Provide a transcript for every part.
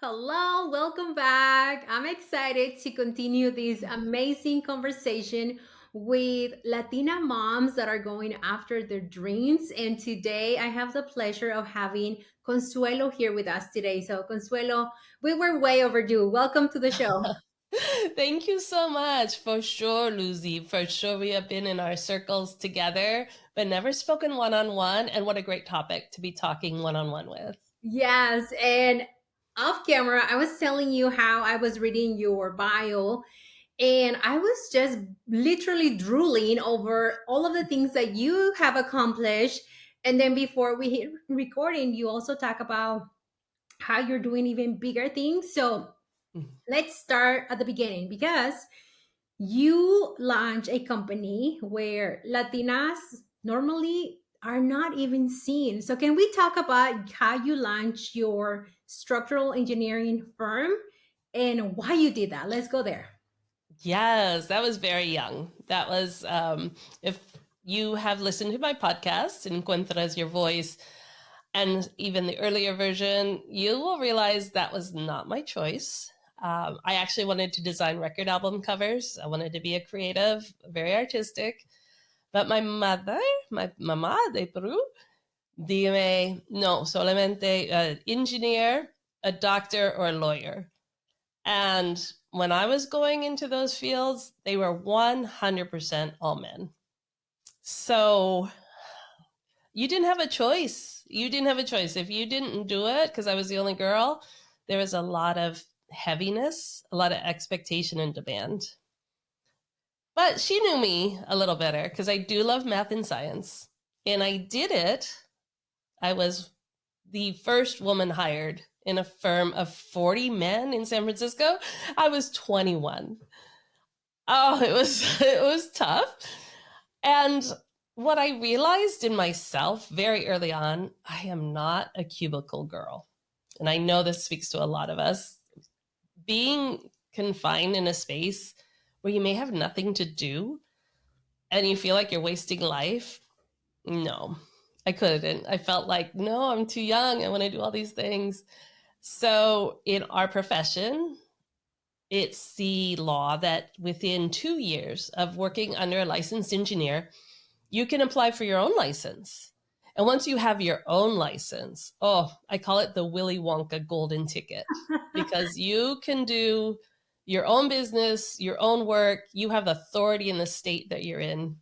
Hello, welcome back. I'm excited to continue this amazing conversation with Latina moms that are going after their dreams. And today I have the pleasure of having Consuelo here with us today. So, Consuelo, we were way overdue. Welcome to the show. Thank you so much. For sure, Luzy. For sure, we have been in our circles together, but never spoken one on one. And what a great topic to be talking one on one with. Yes, and off camera, I was telling you how I was reading your bio. And I was just literally drooling over all of the things that you have accomplished. And then before we hit recording, you also talk about how you're doing even bigger things. So let's start at the beginning because you launch a company where Latinas normally are not even seen. So can we talk about how you launched your structural engineering firm and why you did that? Let's go there. Yes, that was very young. That was, if you have listened to my podcast, Encuentras Your Voice, and even the earlier version, you will realize that was not my choice. I actually wanted to design record album covers. I wanted to be a creative, very artistic. But my mother, my mamá de Peru, dime, no, solamente engineer, a doctor, or a lawyer. And when I was going into those fields, they were 100% all men. So you didn't have a choice. You didn't have a choice. If you didn't do it, because I was the only girl, there was a lot of heaviness, a lot of expectation and demand. But she knew me a little better because I do love math and science. And I did it. I was the first woman hired in a firm of 40 men in San Francisco. I was 21. Oh, it was it was tough. And what I realized in myself very early on, I am not a cubicle girl. And I know this speaks to a lot of us. Being confined in a space where you may have nothing to do and you feel like you're wasting life, no, I couldn't. I felt like, no, I'm too young. I want to do all these things. So, in our profession, it's the law that within 2 years of working under a licensed engineer, you can apply for your own license. And once you have your own license, oh, I call it the Willy Wonka golden ticket because you can do your own business, your own work. You have authority in the state that you're in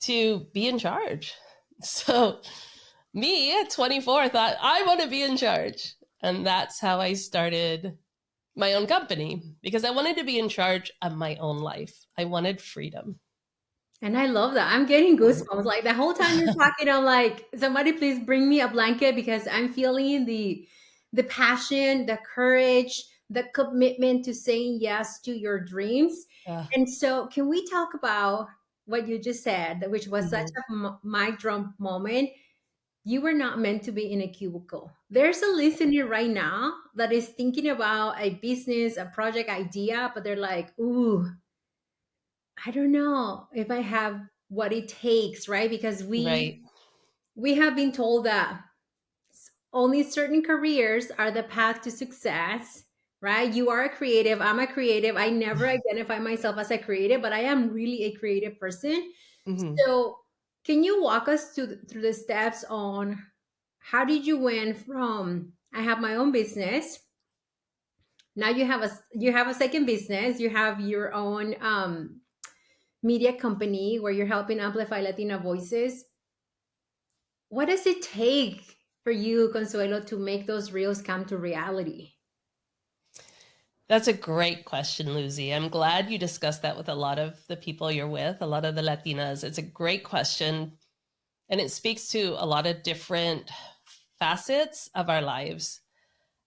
to be in charge. So, me at 24 thought, I want to be in charge. And that's how I started my own company because I wanted to be in charge of my own life. I wanted freedom. And I love that. I'm getting goosebumps. Like the whole time you're talking, I'm like, somebody please bring me a blanket because I'm feeling the passion, the courage, the commitment to saying yes to your dreams. Uh, And so, can we talk about what you just said, which was such mhm. a mic drop moment? You were not meant to be in a cubicle. There's a listener right now that is thinking about a business, a project idea, but they're like, ooh, I don't know if I have what it takes, right? Because we Right. we have been told that only certain careers are the path to success, right? You are a creative, I'm a creative. I never identify myself as a creative, but I am really a creative person. Mhm. So, can you walk us through the steps on how did you went from I have my own business, now you have a second business, you have your own media company where you're helping amplify Latina voices. What does it take for you, Consuelo, to make those reels come to reality? That's a great question, Lucy. I'm glad you discussed that with a lot of the people you're with, a lot of the Latinas. It's a great question. And it speaks to a lot of different facets of our lives.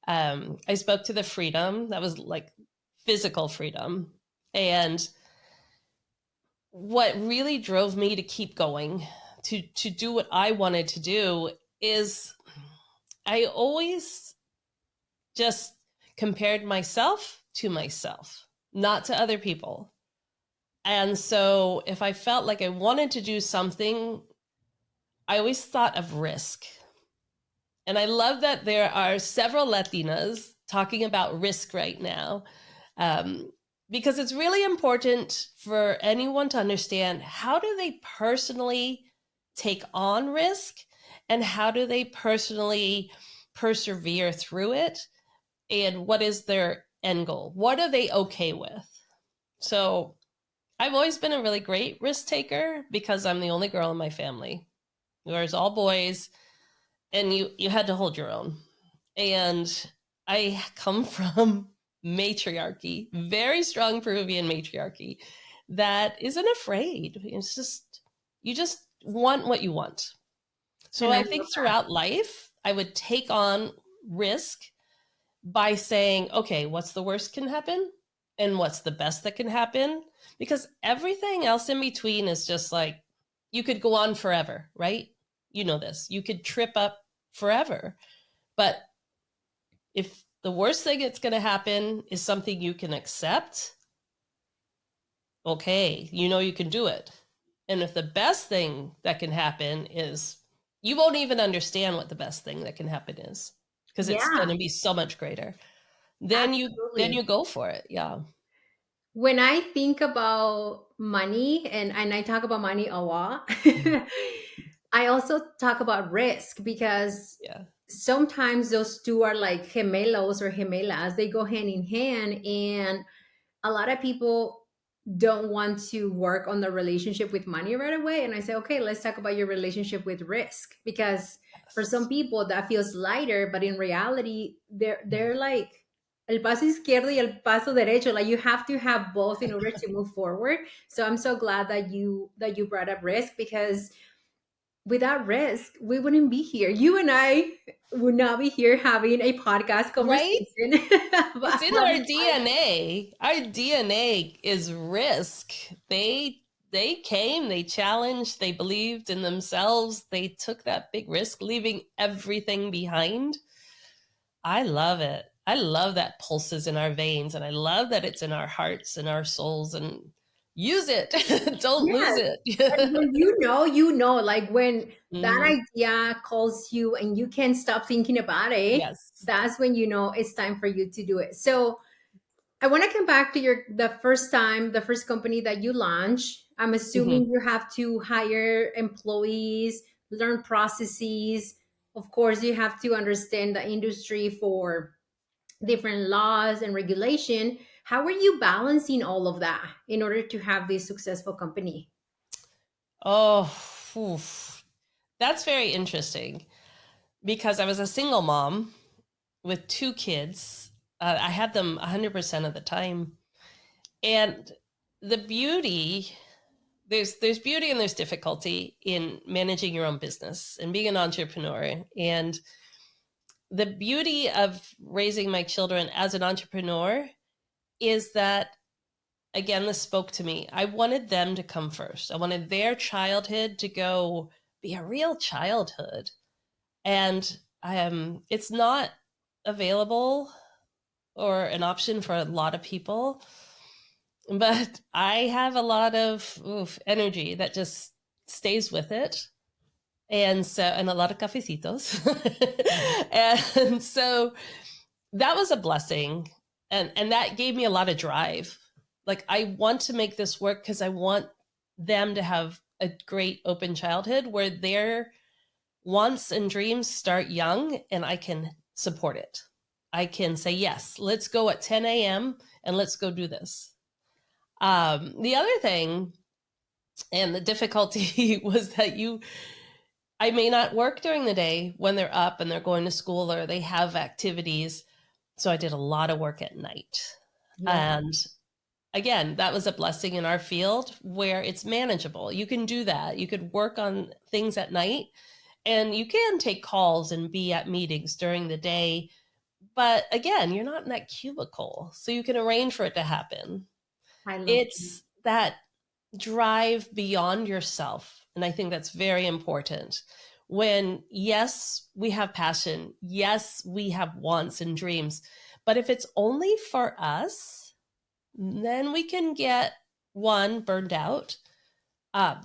I spoke to the freedom that was like physical freedom. And what really drove me to keep going, to do what I wanted to do, is I always just compared myself to myself, not to other people. And so if I felt like I wanted to do something, I always thought of risk. And I love that there are several Latinas talking about risk right now, um, because it's really important for anyone to understand how do they personally take on risk and how do they personally persevere through it, and what is their end goal? What are they okay with? So I've always been a really great risk taker because I'm the only girl in my family. Whereas all boys, and you had to hold your own. And I come from matriarchy, very strong Peruvian matriarchy that isn't afraid. It's just you just want what you want. So And I I love think that. throughout life, I would take on risk by saying, okay, what's the worst can happen? And what's the best that can happen? Because everything else in between is just like, you could go on forever, right? You know this. You could trip up forever. But if the worst thing that's going to happen is something you can accept, okay, you know you can do it. And if the best thing that can happen is, you won't even understand what the best thing that can happen is because it's going Yeah, to be so much greater. Then you absolutely. go for it. Yeah. When I think about money, and I talk about money a lot, I also talk about risk because Yeah. sometimes those two are like gemelos or gemelas. They go hand in hand. And a lot of people don't want to work on the relationship with money right away. And I say, okay, let's talk about your relationship with risk. Because for some Yes. people that feels lighter, but in reality, they're like el paso izquierdo y el paso derecho. Like you have to have both in order to move forward. So I'm so glad that you brought up risk, because without risk, we wouldn't be here. You and I would not be here having a podcast Right? conversation It's about in our DNA. Our DNA is risk. They came, they challenged, they believed in themselves, they took that big risk, leaving everything behind. I love it. I love that pulses in our veins, and I love that it's in our hearts and our souls, and use it. Don't lose yes. And it. when like when that Mhm. idea calls you and you can't stop thinking about it, Yes. that's when you know it's time for you to do it. So I want to come back to the first company that you launch. I'm assuming Mhm. you have to hire employees, learn processes. Of course, you have to understand the industry for different laws and regulation. How are you balancing all of that in order to have this successful company? Oh, oof. That's very interesting because I was a single mom with two kids. I had them 100% of the time. And the beauty, there's beauty and there's difficulty in managing your own business and being an entrepreneur. And the beauty of raising my children as an entrepreneur is that, again, this spoke to me. I wanted them to come first. I wanted their childhood to go be a real childhood. And it's not available or an option for a lot of people, but I have a lot of energy that just stays with it. And so, and a lot of cafecitos. And so that was a blessing. And that gave me a lot of drive. Like, I want to make this work because I want them to have a great open childhood where their wants and dreams start young and I can support it. I can say, yes, let's go at 10 a.m. and let's go do this. The other thing and the difficulty was that I may not work during the day when they're up and they're going to school or they have activities. So I did a lot of work at night. Yeah, And again, that was a blessing in our field where it's manageable. You can do that. You could work on things at night and you can take calls and be at meetings during the day. But again, you're not in that cubicle. So you can arrange for it to happen. I love that. It's that drive beyond yourself. And I think that's very important. When, yes, we have passion, yes, we have wants and dreams, but if it's only for us, then we can get one, burned out,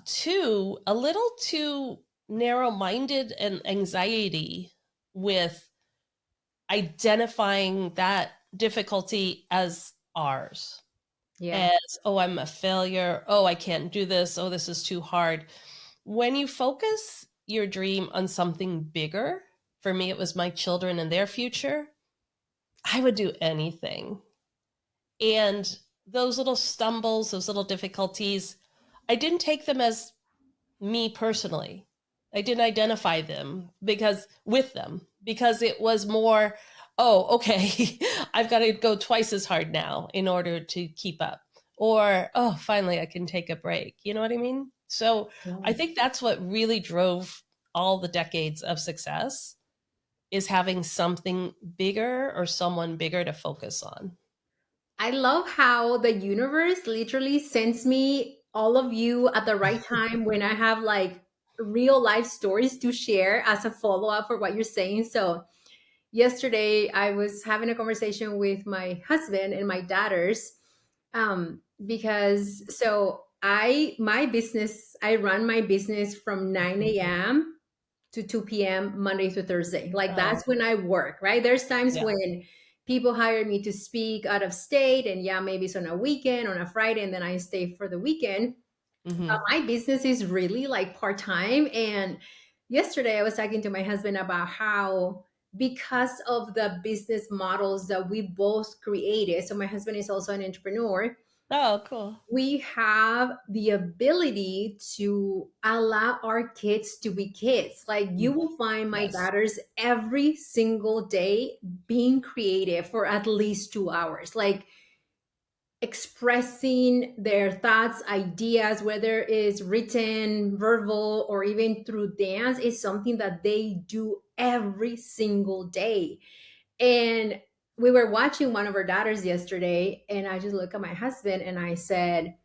two, a little too narrow minded and anxiety with identifying that difficulty as ours, Yeah. as, oh, I'm a failure. Oh, I can't do this. Oh, this is too hard. When you focus your dream on something bigger, for me, it was my children and their future, I would do anything. And those little stumbles, those little difficulties, I didn't take them as me personally. I didn't identify them because it was more, oh, okay, I've got to go twice as hard now in order to keep up. Or, oh, finally I can take a break. You know what I mean? So I think that's what really drove all the decades of success, is having something bigger or someone bigger to focus on. I love how the universe literally sends me all of you at the right time when I have like real life stories to share as a follow up for what you're saying. So, yesterday I was having a conversation with my husband and my daughters, because I run my business from 9 a.m. to 2 p.m. Monday to Thursday. Like Oh, that's when I work, right? There's times yeah. when people hire me to speak out of state, and yeah, maybe it's on a weekend, on a Friday, and then I stay for the weekend. Hmm. My business is really like part time. And yesterday I was talking to my husband about how, because of the business models that we both created, so my husband is also an entrepreneur, Oh, cool. we have the ability to allow our kids to be kids. Like you Mm, will find my yes. daughters every single day being creative for at least 2 hours, like expressing their thoughts, ideas, whether it's written, verbal, or even through dance, is something that they do every single day. And we were watching one of our daughters yesterday, and I just looked at my husband and I said,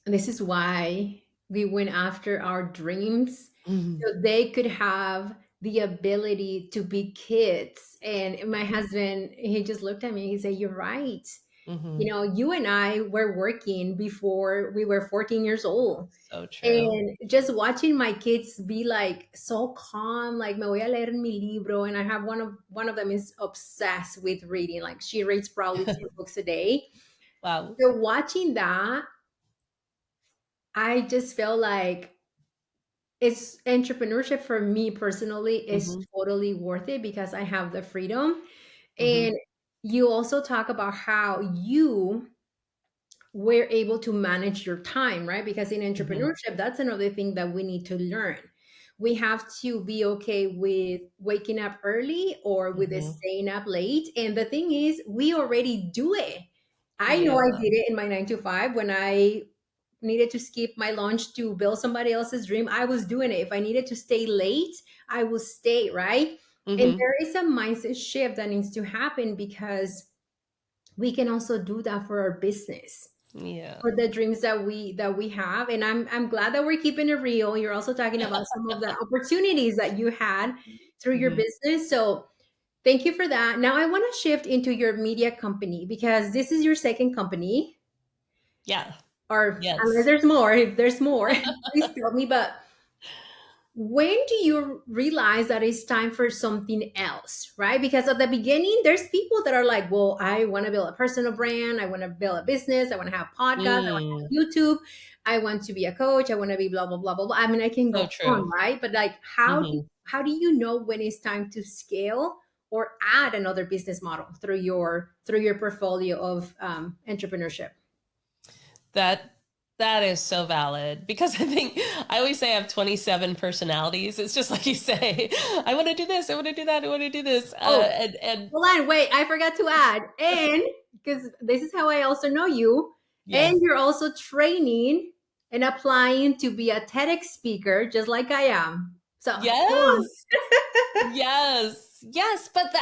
this is why we went after our dreams, Hmm. so they could have the ability to be kids. And my husband, he just looked at me, he said, you're right. Hmm. You know, you and I were working before we were 14 years old. So true. And just watching my kids be like so calm, like me voy a leer mi libro. And I have one of them is obsessed with reading. Like she reads probably 10 books a day. Wow. So watching that, I just felt like it's entrepreneurship for me personally is Hmm. totally worth it because I have the freedom. Hmm. And you also talk about how you we're able to manage your time, right? Because in Hmm. entrepreneurship, that's another thing that we need to learn. We have to be okay with waking up early or with Hmm. staying up late. And the thing is, we already do it. I know Yeah. I did it in my 9 to 5 when I needed to skip my lunch to build somebody else's dream. I was doing it. If I needed to stay late, I will stay, right? And Hmm. there is a mindset shift that needs to happen because we can also do that for our business, Yeah. for the dreams that we have. And I'm glad that we're keeping it real. You're also talking about some of the opportunities that you had through your Hmm. business, so thank you for that. Now I want to shift into your media company because this is your second company, Yeah. or unless Yes. there's more. If there's more, please tell me. But when do you realize that it's time for something else, right? Because at the beginning there's people that are like, well, I want to build a personal brand, I want to build a business, I want to have podcasts, I want to Mm. have YouTube, I want to be a coach, I want to be blah blah blah blah blah. I mean, I can So go on, true. right? But like, how do Hmm. how do you know when it's time to scale or add another business model through your portfolio of entrepreneurship? That that is so valid, because I think I always say I have 27 personalities. It's just like you say, I want to do this, I want to do that, I want to do this, Oh, and hold on, wait, I forgot to add. And because this is how I also know you, and yes, you're also training and applying to be a TEDx speaker, just like I am. So come on. yes, yes. But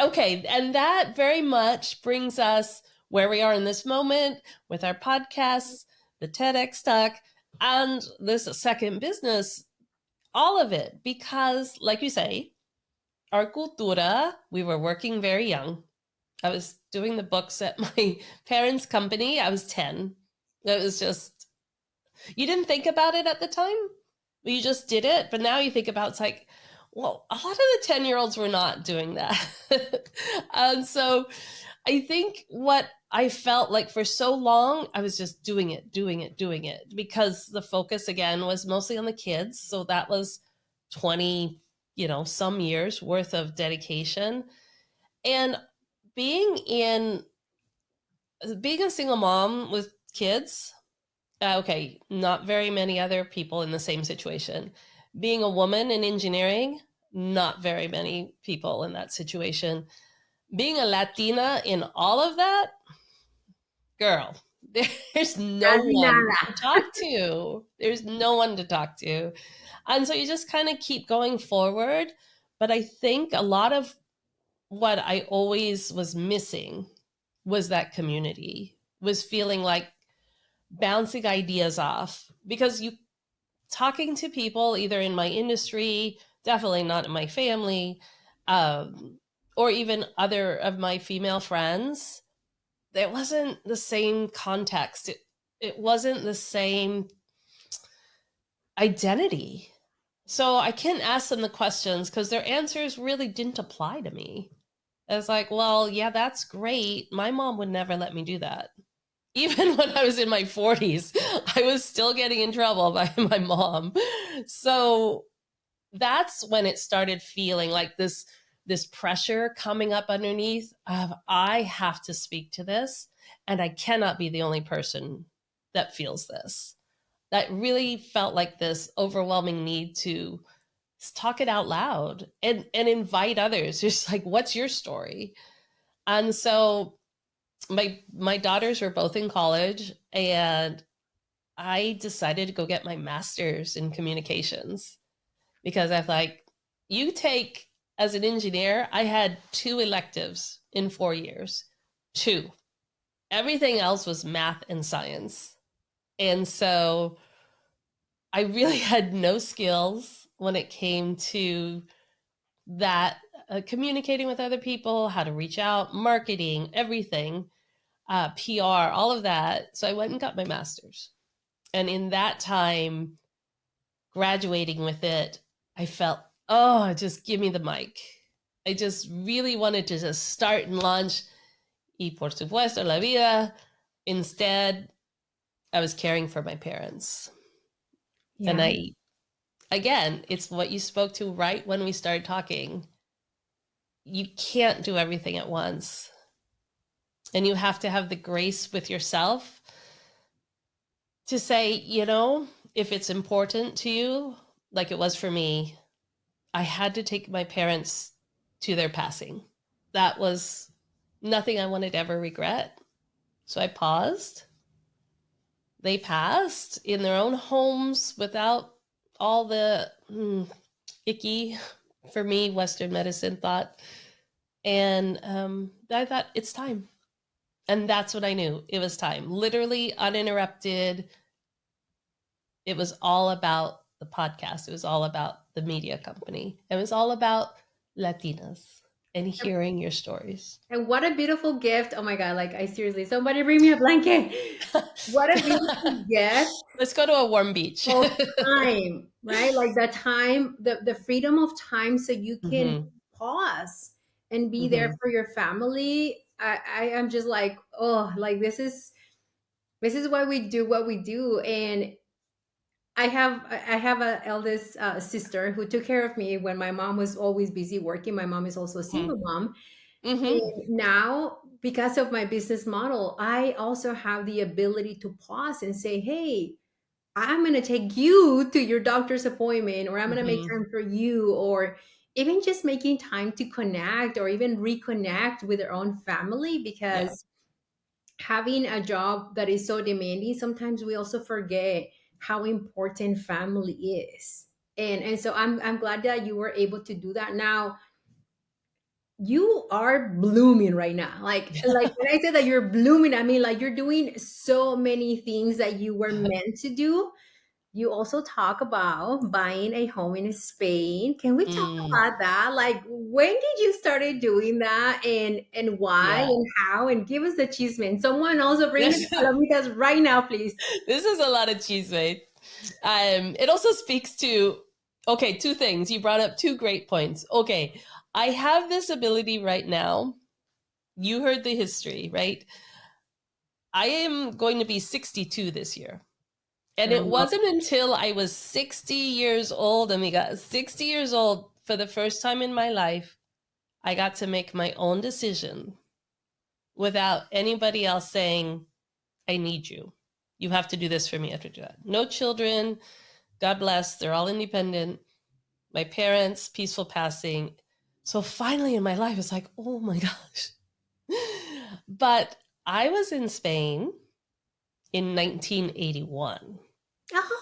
okay, and that very much brings us where we are in this moment with our podcasts, the TEDx talk, and this second business, all of it, because, like you say, our cultura, we were working very young. I was doing the books at my parents' company. I was 10. It was just, you didn't think about it at the time, but you just did it. But now you think about, it's like, Well, a lot of the 10-year-olds were not doing that. And so I think what I felt like for so long, I was just doing it, doing it, doing it, because the focus again was mostly on the kids. So that was 20, some years worth of dedication. And being in being a single mom with kids, okay, not very many other people in the same situation. Being a woman in engineering, not very many people in that situation. Being a Latina in all of that, girl, there's no Casi one nada. to talk to. There's no one to talk to. And so you just kind of keep going forward. But I think a lot of what I always was missing was that community, was feeling like bouncing ideas off, because you talking to people either in my industry, definitely not in my family, um, or even other of my female friends, it wasn't the same context. It wasn't the same identity. So I can't ask them the questions because their answers really didn't apply to me. I was like, well, yeah, that's great. My mom would never let me do that. Even when I was in my 40s, I was still getting in trouble by my mom. So that's when it started feeling like this pressure coming up underneath of, I have to speak to this, and I cannot be the only person that feels this. That really felt like this overwhelming need to talk it out loud and invite others. Just like, what's your story? And so my daughters were both in college, and I decided to go get my master's in communications, because I like, you take, as an engineer, I had 2 electives in 4 years. 2. Everything else was math and science. And so I really had no skills when it came to that, communicating with other people, how to reach out, marketing, everything, PR, all of that. So I went and got my master's. And in that time, graduating with it, I felt, oh, just give me the mic. I just really wanted to just start and launch Y por supuesto la vida. Instead, I was caring for my parents. And Yeah. again, it's what you spoke to right when we started talking. You can't do everything at once. And you have to have the grace with yourself to say, if it's important to you, like it was for me, I had to take my parents to their passing. That was nothing I wanted to ever regret. So I paused. They passed in their own homes without all the icky, for me, Western medicine thought. And I thought, it's time. And that's what I knew. It was time. Literally uninterrupted. It was all about the podcast. It was all about the media company. It was all about Latinas and hearing your stories. And what a beautiful gift. Oh my God. Like, I seriously, somebody bring me a blanket. What a beautiful gift Let's go to a warm beach. of time, right? Like the time, the freedom of time so you can Hmm. pause and be there Hmm. for your family. I am just like, oh, like this is why we do what we do. And I have a eldest sister who took care of me when my mom was always busy working. My mom is also a single mom. Hmm. And now, because of my business model, I also have the ability to pause and say, hey, I'm going to take you to your doctor's appointment, or I'm going to make Hmm. time for you, or even just making time to connect or even reconnect with their own family. Yeah. Because having a job that is so demanding, sometimes we also forget how important family is. And so I'm glad that you were able to do that. Now you are blooming right now. Like when I say that you're blooming, I mean like you're doing so many things that you were meant to do. You also talk about buying a home in Spain. Can we talk Mm, about that? Like, when did you started doing that, and why yeah. and how? And give us the chisme. Someone also bring me This, the palomitas right now, please. this is a lot of cheese, mate. It also speaks to Okay, two things. You brought up two great points. Okay, I have this ability right now. You heard the history, right? I am going to be 62 this year. And it Oh, wasn't until I was 60 years old, amiga, 60 years old, for the first time in my life, I got to make my own decision without anybody else saying, I need you. You have to do this for me. I have to do that. No children. God bless. They're all independent. My parents, peaceful passing. So finally in my life, it's like, oh my gosh. But I was in Spain in 1981. oh.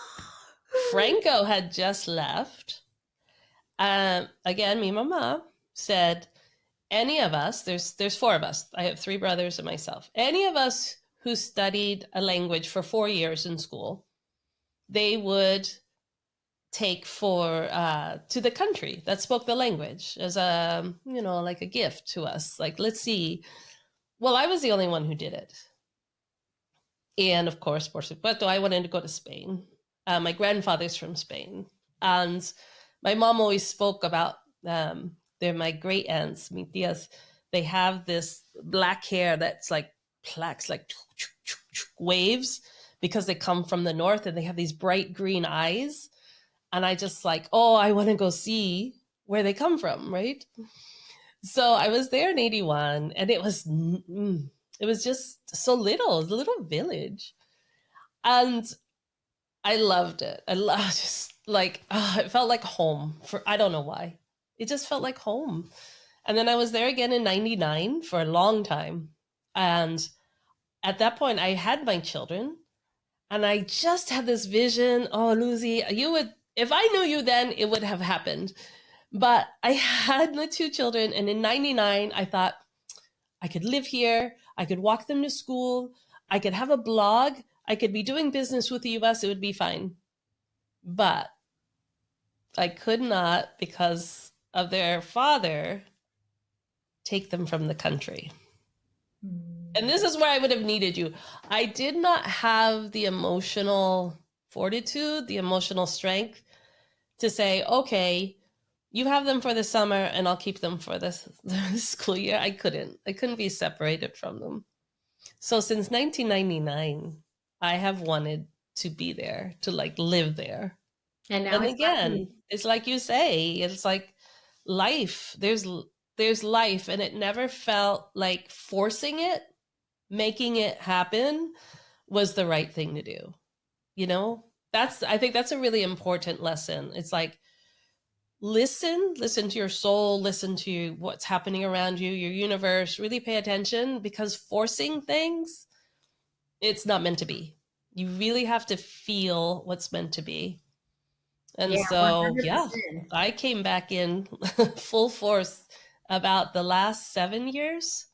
Franco had just left. Again, mi mama said, any of us, there's four of us. I have three brothers and myself. Any of us who studied a language for 4 years in school, they would take for to the country that spoke the language as a like a gift to us. Like, let's see. Well, I was the only one who did it, and of course, por supuesto, I wanted to go to Spain. My grandfather's from Spain, and my mom always spoke about they're my great aunts, mi tias. They have this black hair that's like plaques, like waves, because they come from the north, and they have these bright green eyes. And I just like, oh, I want to go see where they come from, right? So I was there in 81, and it was just so little, a little village. And I loved it. I loved just like, it felt like home for, I don't know why. It just felt like home. And then I was there again in 99 for a long time. And at that point, I had my children, and I just had this vision. Oh, Luzy, you would, if I knew you then, it would have happened. But I had my two children, and in 99, I thought I could live here. I could walk them to school. I could have a blog. I could be doing business with the US. It would be fine. But I could not, because of their father, take them from the country. And this is where I would have needed you. I did not have the emotional fortitude, the emotional strength to say, okay, you have them for the summer and I'll keep them for this school year. I couldn't. I couldn't be separated from them. So since 1999, I have wanted to be there, to like live there. And now And it's happening. again, it's like you say, it's like life. There's life, and it never felt like forcing it, making it happen was the right thing to do. You know? I think that's a really important lesson. It's like listen to your soul, listen to what's happening around you, your universe, really pay attention, because forcing things, it's not meant to be. You really have to feel what's meant to be. And Yeah, so, yeah, 100%. I came back in full force about the last 7 years.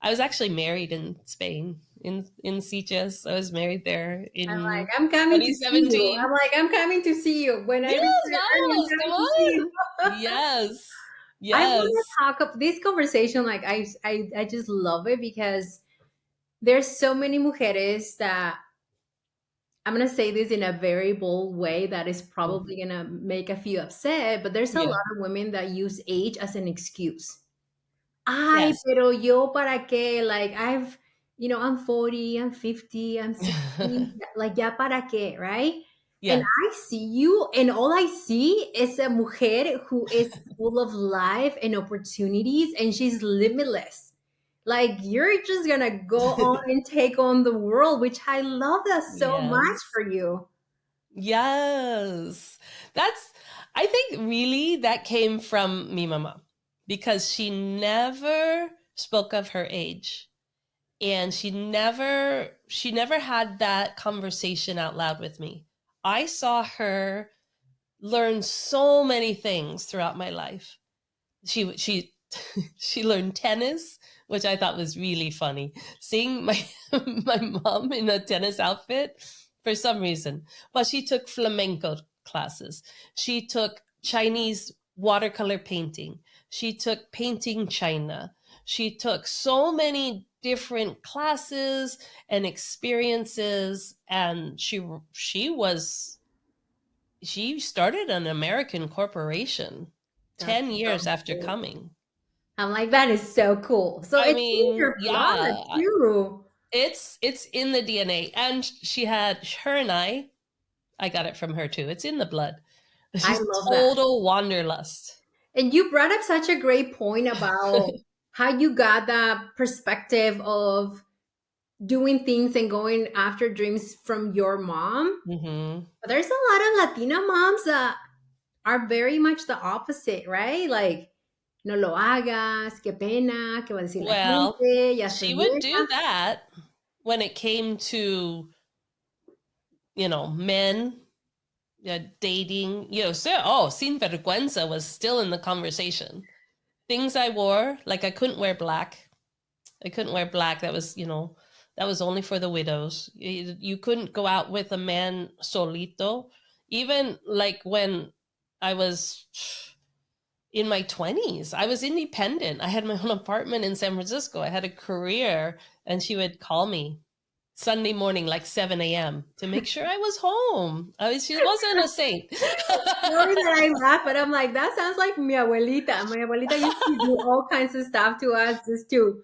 I was actually married in Spain, in Sitges. I was married there I'm like, in I'm coming to see you. 2017. I'm like, I'm coming to see you. When I Yes, return, I'm vamos, come coming to see you. on. Yes, I want to yes. talk of this conversation. Like, I just love it because there's so many mujeres that I'm going to say this in a very bold way that is probably going to make a few upset, but there's a Yeah. lot of women that use age as an excuse. Ay, Yes. pero yo para qué? Like I'm 40, I'm 50, I'm 60. Like, ya para qué, right? And Yeah. I see you, and all I see is a mujer who is full of life and opportunities, and she's limitless. Like, you're just gonna go on and take on the world, which I love that so much Yes. for you. Yes. That's, I think really that came from me mama, because she never spoke of her age, and she never had that conversation out loud with me. I saw her learn so many things throughout my life. She she learned tennis, which I thought was really funny. Seeing my my mom in a tennis outfit for some reason. But she took flamenco classes. She took Chinese watercolor painting. She took painting China. She took so many different classes and experiences, and she started an American corporation That's 10 so years after cool. coming. I'm like, that is so cool. So I it's in mean, your blood yeah, too. it's in the DNA. And she had her and I got it from her too. It's in the blood. I She's love that. total wanderlust. And you brought up such a great point about how you got that perspective of doing things and going after dreams from your mom. Hmm. But there's a lot of Latina moms that are very much the opposite, right? Like, no lo hagas, qué pena, qué va a decir la Well, gente, ya estoy she would do vieja. that when it came to, men, dating, so, sin vergüenza was still in the conversation. Things I wore, like I couldn't wear black. I couldn't wear black. That was, that was only for the widows. You couldn't go out with a man solito. Even like when I was in my 20s, I was independent. I had my own apartment in San Francisco. I had a career, and she would call me Sunday morning, like 7 a.m., to make sure I was home. She wasn't a saint. Sorry that I laugh, but I'm like, that sounds like mi abuelita. My abuelita used to do all kinds of stuff to us just to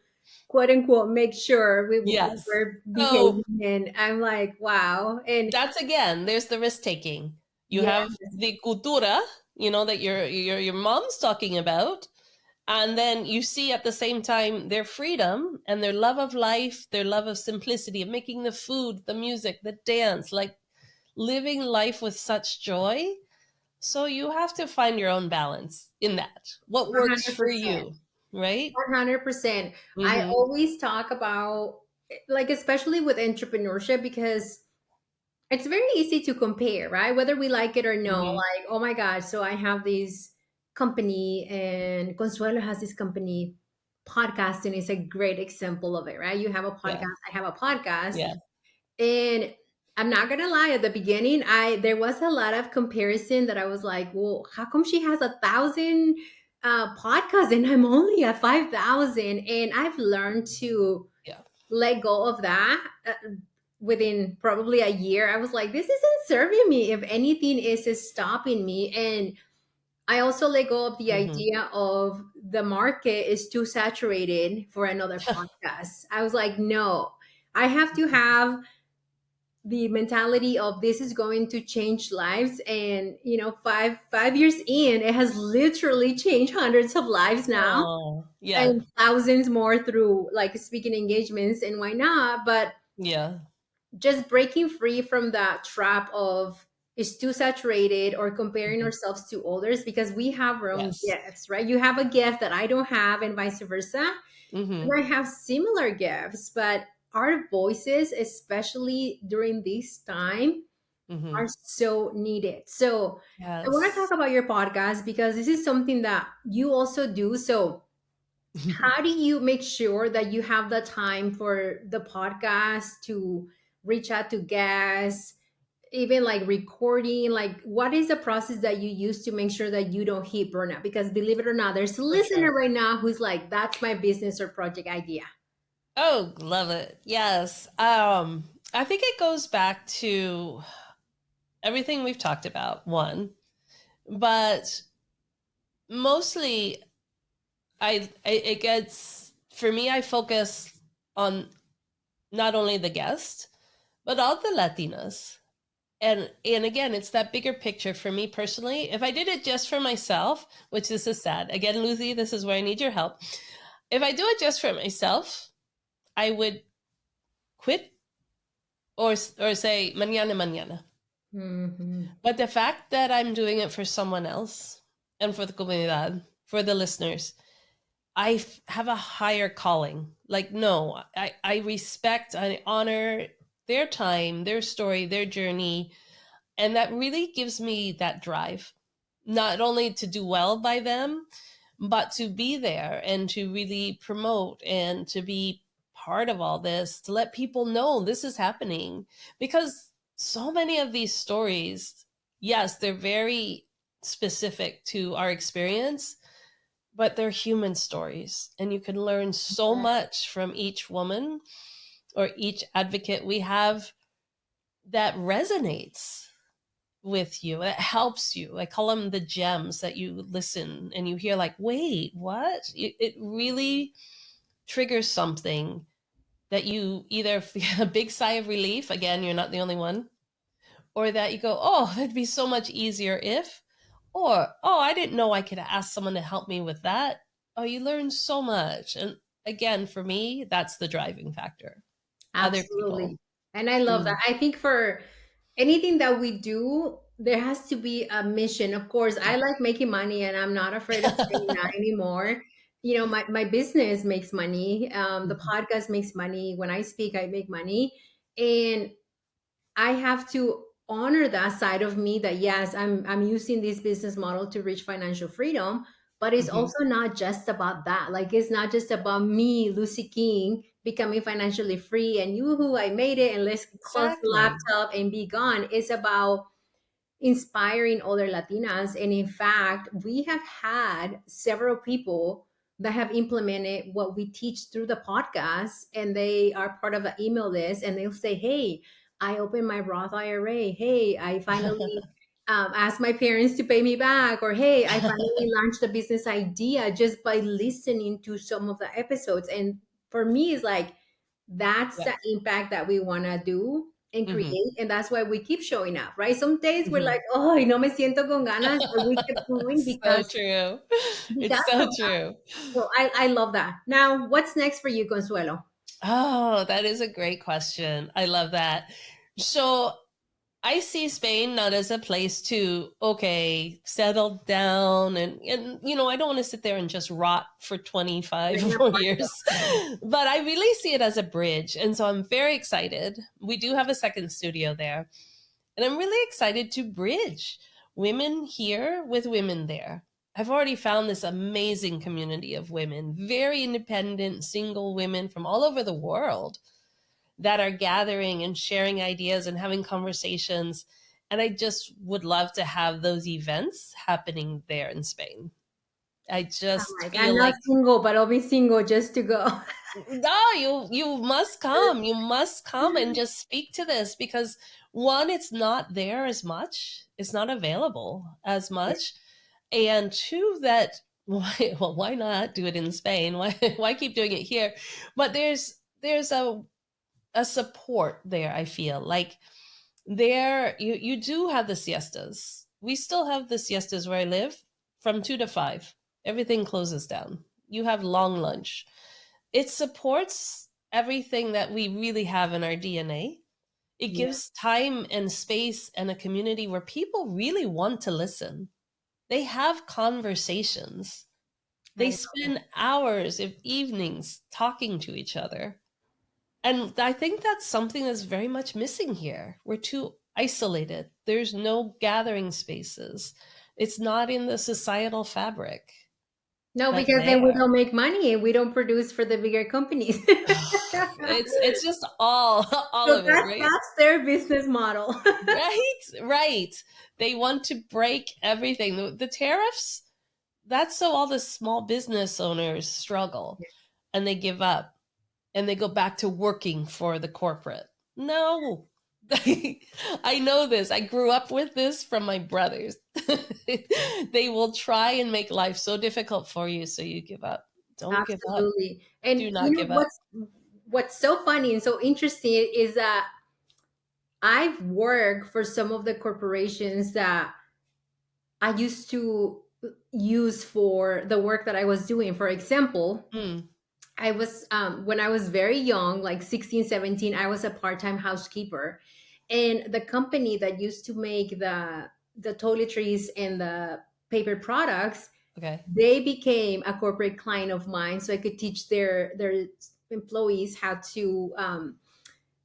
quote unquote make sure we Yes. were So behaving. And I'm like, wow. And that's again, there's the risk taking. You yeah, have the cultura, that your mom's talking about, and then you see at the same time their freedom and their love of life, their love of simplicity, of making the food, the music, the dance, like living life with such joy. So you have to find your own balance in that. What works for 100%. you, right? 100%. I Mm-hmm. always talk about, like, especially with entrepreneurship, because it's very easy to compare, right? Whether we like it or no. Mm-hmm. Like, oh my God, so I have this company and Consuelo has this company. Podcasting is a great example of it, right? You have a Yeah. podcast, I have a podcast. Yeah. And I'm not gonna lie, at the beginning, I there was a lot of comparison that I was like, well, how come she has 1,000 podcasts and I'm only at 5,000? And I've learned to Yeah. let go of that within probably a year. I was like, this isn't serving me. If anything, is stopping me. And I also let go of the Mm-hmm. idea of the market is too saturated for another podcast. I was like, no, I have to have the mentality of this is going to change lives. And five years in, it has literally changed hundreds of lives now, Oh, yeah. and thousands more through like speaking engagements. And why not? But Yeah. just breaking free from that trap of it's too saturated or comparing Mm-hmm. ourselves to others, because we have our own Yes. gifts, right? You have a gift that I don't have and vice versa, and Mm-hmm. I have similar gifts, but our voices, especially during this time, Mm-hmm. are so needed. So I want to talk Yes. about your podcast because this is something that you also do. So how do you make sure that you have the time for the podcast, to reach out to guests, even like recording? Like, what is the process that you use to make sure that you don't hit burnout? Because believe it or not, there's a For listener sure. right now who's like, that's my business or project idea. Oh, love it. Yes. I think it goes back to everything we've talked about, one, but mostly it gets, for me, I focus on not only the guest, but all the Latinas. And again, it's that bigger picture for me personally. If I did it just for myself, which this is sad. Again, Lucy, this is where I need your help. If I do it just for myself, I would quit or say mañana mañana. Hmm. But the fact that I'm doing it for someone else and for the comunidad, for the listeners, have a higher calling. Like, no, I respect, I honor their time, their story, their journey. And that really gives me that drive, not only to do well by them, but to be there and to really promote and to be part of all this, to let people know this is happening. Because so many of these stories, yes, they're very specific to our experience, but they're human stories. And you can learn so much from each woman or each advocate we have that resonates. with you. It helps you. I call them the gems that you listen and you hear like, wait, what? It really triggers something that you either feel a big sigh of relief. Again, you're not the only one. Or that you go, oh, it'd be so much easier if, or, oh, I didn't know I could ask someone to help me with that. Oh, you learn so much. And again, for me, that's the driving factor. Other Absolutely. people. And I love that. Mm, I think for anything that we do, there has to be a mission. Of course, I like making money and I'm not afraid of saying that anymore. You know, my business makes money. The mhm. podcast makes money. When I speak, I make money. And I have to honor that side of me that yes, I'm using this business model to reach financial freedom, but it's Mhm. also not just about that. Like it's not just about me, Lucy King, becoming financially free and yoo-hoo, I made it and let's close the Exactly. laptop and be gone. It's about inspiring other Latinas. And in fact, we have had several people that have implemented what we teach through the podcast, and they are part of an email list. And they'll say, "Hey, I opened my Roth IRA. Hey, I finally asked my parents to pay me back." Or, "Hey, I finally launched a business idea just by listening to some of the episodes." And for me, it's like, that's the Yes. impact that we want to do and Mhm. create. And that's why we keep showing up, right? Some days we're Mhm. like, oh, no me siento con ganas, but we keep going So true. It's so of that. true. So I love that. Now, what's next for you, Consuelo? Oh, that is a great question. I love that. So I see Spain not as a place to, okay, settle down and I don't want to sit there and just rot for 25 Bring or a more part years. But I really see it as a bridge. And so I'm very excited. We do have a second studio there. And I'm really excited to bridge women here with women there. I've already found this amazing community of women, very independent, single women from all over the world that are gathering and sharing ideas and having conversations. And I just would love to have those events happening there in Spain. I I'm just like, feel I'm not like single, but I'll be single just to go. no, you must come. You must come and just speak to this because one, it's not there as much. It's not available as much. And two, that why not do it in Spain? Why keep doing it here? But there's a support there, I feel. Like there you do have the siestas. We still have the siestas where I live from 2 to 5. Everything closes down. You have long lunch. It supports everything that we really have in our DNA. It Yeah, gives time and space and a community where people really want to listen. They have conversations. I They love it. spend hours of evenings talking to each other. And I think that's something that's very much missing here. We're too isolated. There's no gathering spaces. It's not in the societal fabric No, that's because then we there. don't make money and we don't produce for the bigger companies. It's just all all So of it, right? that's their business model. Right, right. They want to break everything. The tariffs, that's so all the small business owners struggle and they give up and they go back to working for the corporate. No. I know this. I grew up with this from my brothers. They will try and make life so difficult for you so you give up. Don't give up. Absolutely. And Do you not know give up. what's so funny and so interesting is that I've worked for some of the corporations that I used to use for the work that I was doing. For example, Mm, I was when I was very young, like 16, 17, I was a part-time housekeeper. And the company that used to make the toiletries and the paper products, okay. they became a corporate client of mine, so I could teach their employees how to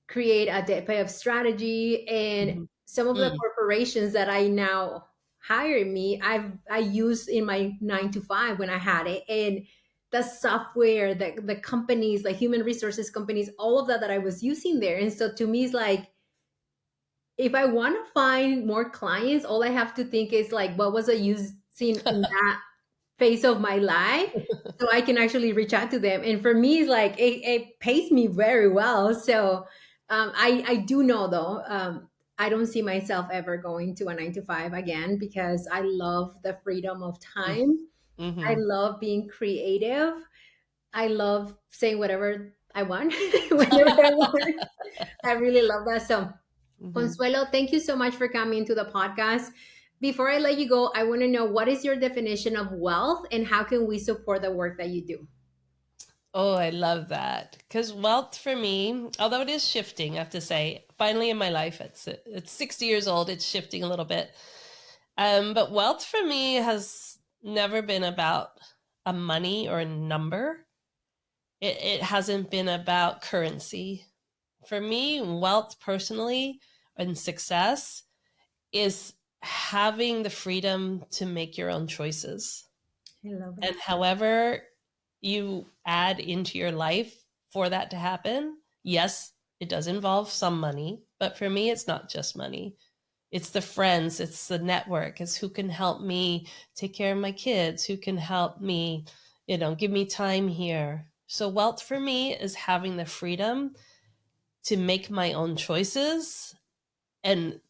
create a type of strategy. And Mhm. some of the Mm. corporations that I now hire me, I used in my 9 to 5 when I had it. And the software, the companies, like human resources companies, all of that I was using there. And so to me, it's like, if I want to find more clients, all I have to think is like, what was I using in that phase of my life, so I can actually reach out to them. And for me, it's like it pays me very well. So I do know though. I don't see myself ever going to a 9 to 5 again because I love the freedom of time. I Mm-hmm. love being creative. I love saying whatever I want whenever I want. I really love that. So, Mm-hmm. Consuelo, thank you so much for coming to the podcast. Before I let you go, I want to know, what is your definition of wealth and how can we support the work that you do? Oh, I love that. Because wealth for me, although it is shifting, I have to say, finally in my life, it's 60 years old, it's shifting a little bit. But wealth for me has never been about a money or a number. It hasn't been about currency. For me, wealth personally and success is having the freedom to make your own choices. I love it. And however you add into your life for that to happen, yes, it does involve some money, but for me, it's not just money. It's the friends, it's the network, it's who can help me take care of my kids, who can help me, give me time here. So, wealth for me is having the freedom to make my own choices and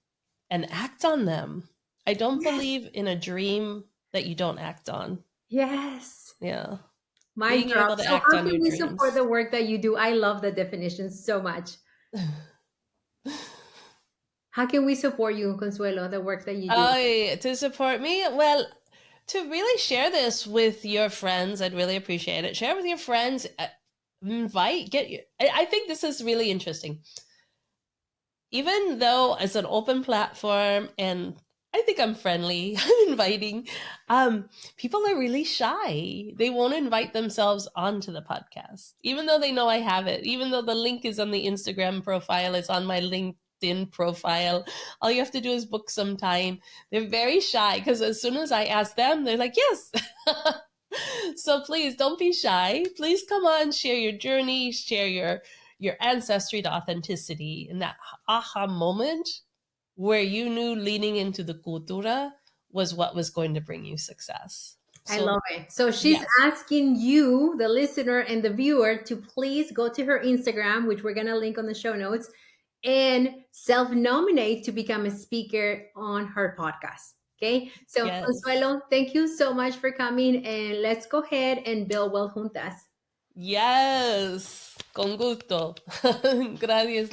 act on them. I don't believe in a dream that you don't act on. Yes. Yeah. My Being job. able to So, act how on can your we support dreams. the work that you do? I love the definition so much. How can we support you, Consuelo, the work that you do? Oh, to support me? Well, to really share this with your friends, I'd really appreciate it. Share with your friends. Get you. I think this is really interesting. Even though it's an open platform and I think I'm friendly, I'm inviting, people are really shy. They won't invite themselves onto the podcast, even though they know I have it, even though the link is on the Instagram profile, it's on my LinkedIn profile. All you have to do is book some time. They're very shy because as soon as I ask them, they're like, yes. So please don't be shy. Please come on, share your journey, share your ancestry to authenticity, and that aha moment where you knew leaning into the cultura was what was going to bring you success. I So love it. So she's yes, asking you, the listener and the viewer, to please go to her Instagram, which we're going to link on the show notes, and self nominate to become a speaker on her podcast. Okay. So, yes, Consuelo, thank you so much for coming. And let's go ahead and build well juntas. yes, con gusto. Gracias.